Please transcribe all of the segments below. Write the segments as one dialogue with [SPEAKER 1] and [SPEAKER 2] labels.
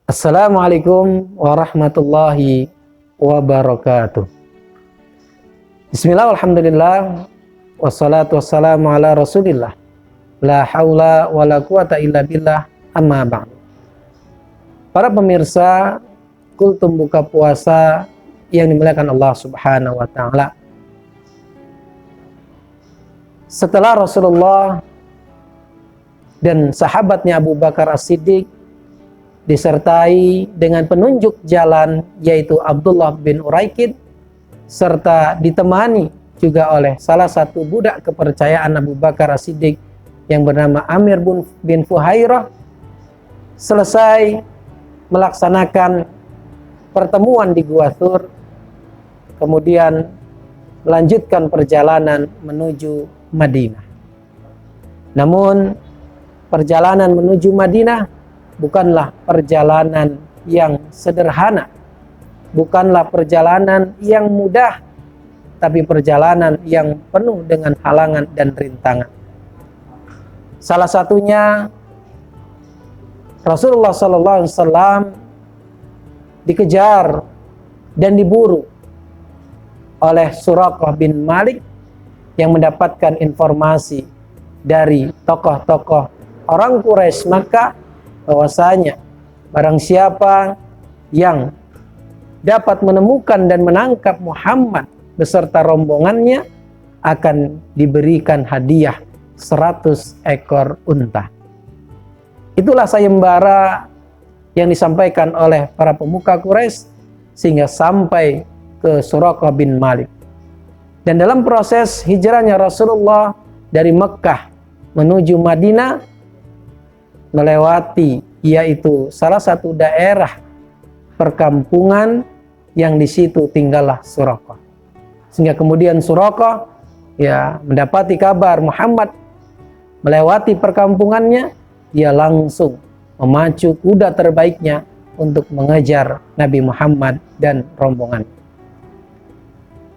[SPEAKER 1] Assalamualaikum warahmatullahi wabarakatuh. Bismillah, alhamdulillah, wassalatu wassalamu ala rasulillah, la haula wa la quwata illa billah, amma ba'du. Para pemirsa Kultum Buka Puasa yang dimuliakan Allah subhanahu wa ta'ala, setelah Rasulullah dan sahabatnya Abu Bakar As-Siddiq disertai dengan penunjuk jalan yaitu Abdullah bin Uraikid, serta ditemani juga oleh salah satu budak kepercayaan Abu Bakar As-Siddiq yang bernama Amir bin Fuhairah, selesai melaksanakan pertemuan di Gua Thur, kemudian melanjutkan perjalanan menuju Madinah. Namun perjalanan menuju Madinah bukanlah perjalanan yang sederhana, bukanlah perjalanan yang mudah, tapi perjalanan yang penuh dengan halangan dan rintangan. Salah satunya Rasulullah SAW dikejar dan diburu oleh Suraqah bin Malik yang mendapatkan informasi dari tokoh-tokoh orang Quraisy Makkah bahwasanya barang siapa yang dapat menemukan dan menangkap Muhammad beserta rombongannya akan diberikan hadiah 100 ekor unta. Itulah sayembara yang disampaikan oleh para pemuka Quraisy sehingga sampai ke Suraqah bin Malik. Dan dalam proses hijrahnya Rasulullah dari Mekkah menuju Madinah, melewati yaitu salah satu daerah perkampungan yang di situ tinggallah Suraqah. Sehingga kemudian Suraqah mendapati kabar Muhammad melewati perkampungannya, dia langsung memacu kuda terbaiknya untuk mengejar Nabi Muhammad dan rombongan.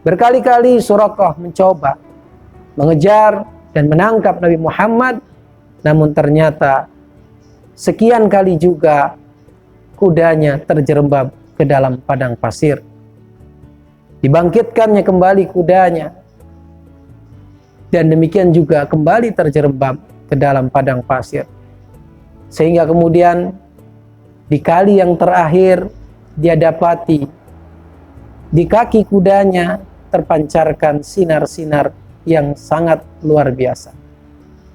[SPEAKER 1] Berkali-kali Suraqah mencoba mengejar dan menangkap Nabi Muhammad, namun ternyata sekian kali juga kudanya terjerembab ke dalam padang pasir. Dibangkitkannya kembali kudanya, dan demikian juga kembali terjerembab ke dalam padang pasir. Sehingga kemudian di kali yang terakhir dia dapati di kaki kudanya terpancarkan sinar-sinar yang sangat luar biasa.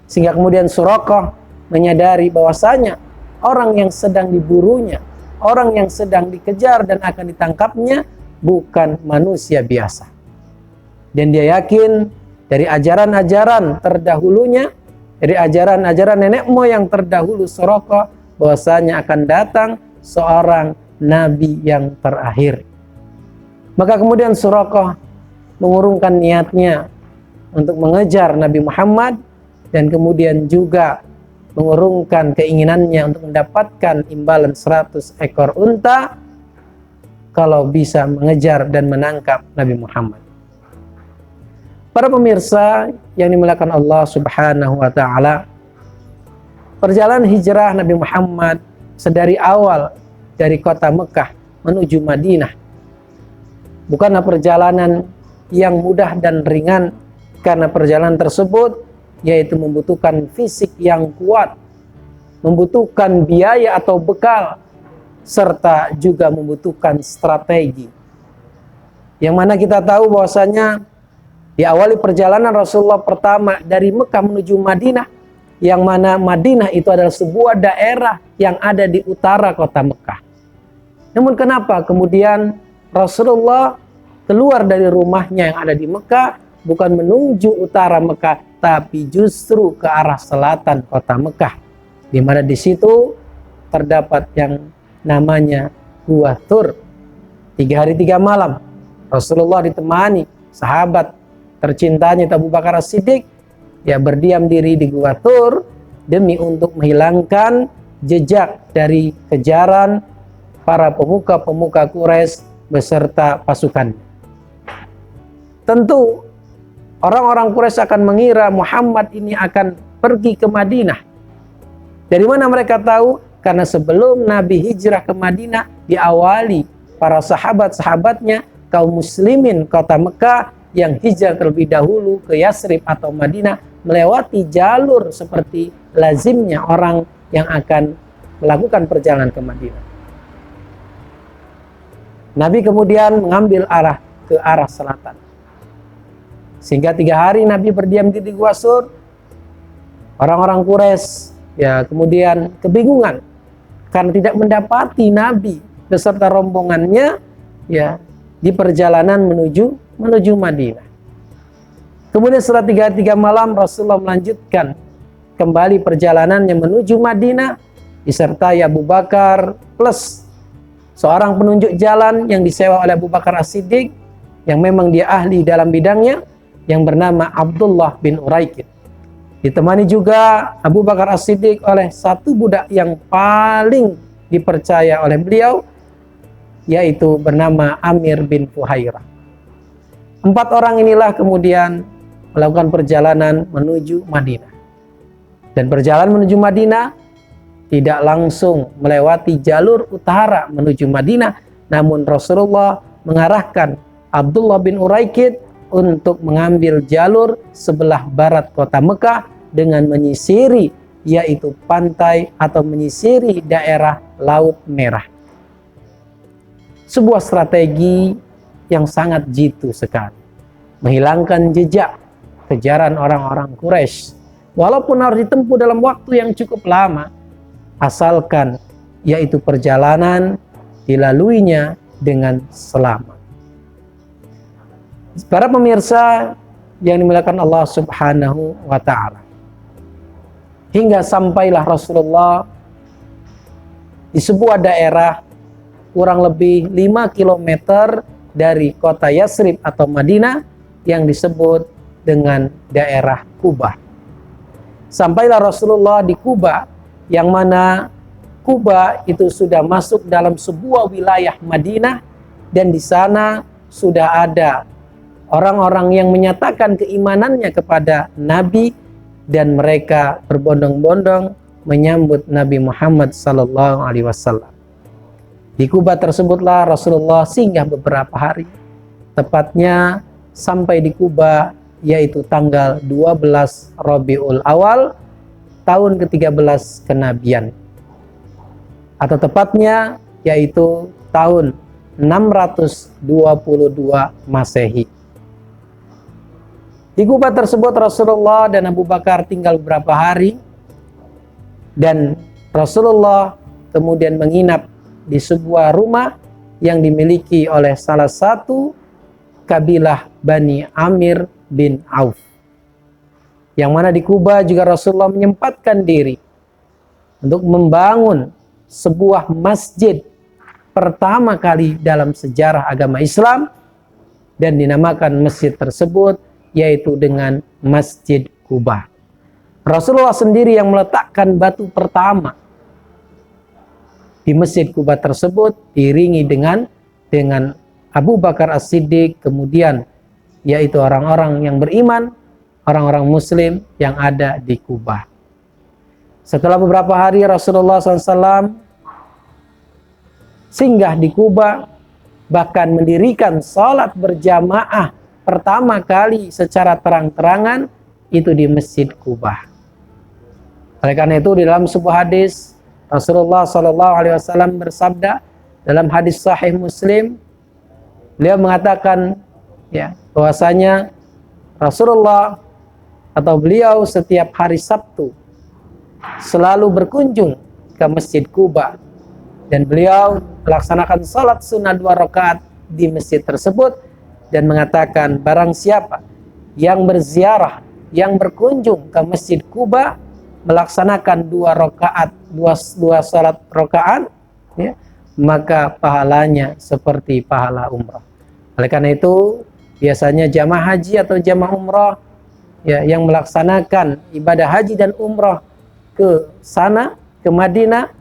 [SPEAKER 1] Sehingga kemudian Suraqah menyadari bahwasanya orang yang sedang diburunya, orang yang sedang dikejar dan akan ditangkapnya bukan manusia biasa. Dan dia yakin dari ajaran-ajaran terdahulunya, dari ajaran-ajaran nenek moyang terdahulu Suraqah, bahwasanya akan datang seorang nabi yang terakhir. Maka kemudian Suraqah mengurungkan niatnya untuk mengejar Nabi Muhammad, dan kemudian juga mengurungkan keinginannya untuk mendapatkan imbalan 100 ekor unta kalau bisa mengejar dan menangkap Nabi Muhammad. Para pemirsa yang dimuliakan Allah subhanahu wa ta'ala, perjalanan hijrah Nabi Muhammad sedari awal dari kota Mekah menuju Madinah bukanlah perjalanan yang mudah dan ringan, karena perjalanan tersebut yaitu membutuhkan fisik yang kuat, membutuhkan biaya atau bekal, serta juga membutuhkan strategi. Yang mana kita tahu bahwasanya di awali perjalanan Rasulullah pertama dari Mekah menuju Madinah, yang mana Madinah itu adalah sebuah daerah yang ada di utara kota Mekah. Namun kenapa kemudian Rasulullah keluar dari rumahnya yang ada di Mekah bukan menuju utara Mekah, tapi justru ke arah selatan kota Mekah, di mana di situ terdapat yang namanya Gua Thur. 3 hari 3 malam Rasulullah ditemani sahabat tercintanya Abu Bakar As-Siddiq, dia berdiam diri di Gua Thur demi untuk menghilangkan jejak dari kejaran para pemuka-pemuka Quraisy beserta pasukan. Tentu orang-orang Quraisy akan mengira Muhammad ini akan pergi ke Madinah. Dari mana mereka tahu? Karena sebelum Nabi hijrah ke Madinah, diawali para sahabat-sahabatnya, kaum muslimin kota Mekah yang hijrah terlebih dahulu ke Yasrib atau Madinah, melewati jalur seperti lazimnya orang yang akan melakukan perjalanan ke Madinah. Nabi kemudian mengambil arah ke arah selatan. Sehingga 3 hari Nabi berdiam diri di Gua Sur. Orang-orang Quraisy ya kemudian kebingungan karena tidak mendapati Nabi beserta rombongannya ya di perjalanan menuju Madinah. Kemudian setelah 3 malam Rasulullah melanjutkan kembali perjalanannya menuju Madinah disertai Abu Bakar plus seorang penunjuk jalan yang disewa oleh Abu Bakar As-Siddiq yang memang dia ahli dalam bidangnya yang bernama Abdullah bin Uraikid. Ditemani juga Abu Bakar As-Siddiq oleh satu budak yang paling dipercaya oleh beliau, yaitu bernama Amir bin Fuhairah. 4 orang inilah kemudian melakukan perjalanan menuju Madinah. Dan perjalanan menuju Madinah tidak langsung melewati jalur utara menuju Madinah, namun Rasulullah mengarahkan Abdullah bin Uraikid untuk mengambil jalur sebelah barat kota Mekah dengan menyisiri yaitu pantai atau menyisiri daerah Laut Merah. Sebuah strategi yang sangat jitu sekali, menghilangkan jejak kejaran orang-orang Quraisy. Walaupun harus ditempuh dalam waktu yang cukup lama, asalkan yaitu perjalanan dilaluinya dengan selamat. Para pemirsa yang dimuliakan Allah Subhanahu wa ta'ala, hingga sampailah Rasulullah di sebuah daerah kurang lebih 5 km dari kota Yasrib atau Madinah yang disebut dengan daerah Kubah. Sampailah Rasulullah di Kubah, yang mana Kubah itu sudah masuk dalam sebuah wilayah Madinah, dan di sana sudah ada orang-orang yang menyatakan keimanannya kepada Nabi, dan mereka berbondong-bondong menyambut Nabi Muhammad SAW. Di Kubah tersebutlah Rasulullah singgah beberapa hari, tepatnya sampai di Kubah yaitu tanggal 12 Rabiul Awal tahun ke-13 kenabian, atau tepatnya yaitu tahun 622 Masehi. Di Kubah tersebut Rasulullah dan Abu Bakar tinggal beberapa hari, dan Rasulullah kemudian menginap di sebuah rumah yang dimiliki oleh salah satu kabilah Bani Amir bin Auf. Yang mana di Kubah juga Rasulullah menyempatkan diri untuk membangun sebuah masjid pertama kali dalam sejarah agama Islam, dan dinamakan masjid tersebut yaitu dengan Masjid Kubah. Rasulullah sendiri yang meletakkan batu pertama di Masjid Kubah tersebut, diiringi dengan Abu Bakar As-Siddiq, kemudian yaitu orang-orang yang beriman, orang-orang muslim yang ada di Kubah. Setelah beberapa hari Rasulullah SAW singgah di Kubah, bahkan mendirikan sholat berjamaah pertama kali secara terang-terangan itu di Masjid Kubah. Oleh karena itu di dalam sebuah hadis Rasulullah SAW bersabda dalam hadis Sahih Muslim, beliau mengatakan ya bahwasanya Rasulullah atau beliau setiap hari Sabtu selalu berkunjung ke Masjid Kubah, dan beliau melaksanakan salat sunnah 2 rakaat di masjid tersebut, dan mengatakan barang siapa yang berziarah, yang berkunjung ke Masjid Kubah melaksanakan 2 rakaat, dua salat rakaat, ya, maka pahalanya seperti pahala umrah. Oleh karena itu biasanya jamaah haji atau jamaah umrah ya yang melaksanakan ibadah haji dan umrah ke sana, ke Madinah,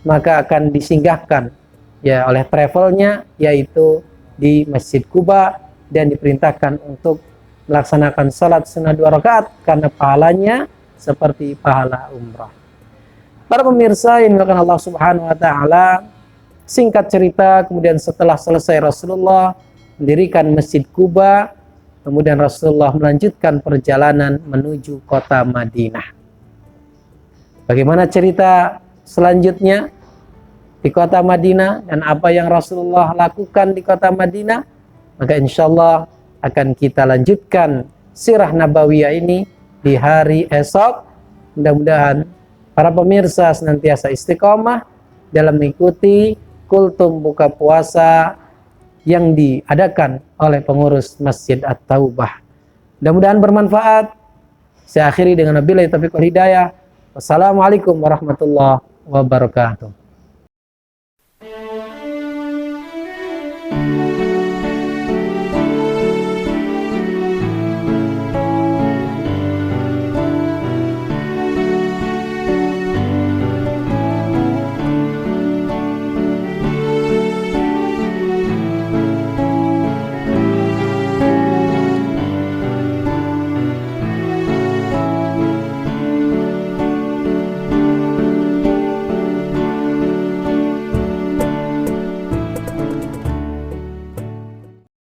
[SPEAKER 1] maka akan disinggahkan ya oleh travelnya yaitu di Masjid Kubah, dan diperintahkan untuk melaksanakan salat sunnah 2 rakaat karena pahalanya seperti pahala umrah. Para pemirsa yang dimuliakan Allah Subhanahu wa taala, singkat cerita, kemudian setelah selesai Rasulullah mendirikan Masjid Quba, kemudian Rasulullah melanjutkan perjalanan menuju kota Madinah. Bagaimana cerita selanjutnya di kota Madinah dan apa yang Rasulullah lakukan di kota Madinah? Maka insya Allah akan kita lanjutkan sirah nabawiyah ini di hari esok. Mudah-mudahan para pemirsa senantiasa istiqomah dalam mengikuti kultum buka puasa yang diadakan oleh pengurus Masjid At-Taubah. Mudah-mudahan bermanfaat. Saya akhiri dengan wabillahi taufiq wal hidayah. Wassalamualaikum warahmatullahi wabarakatuh.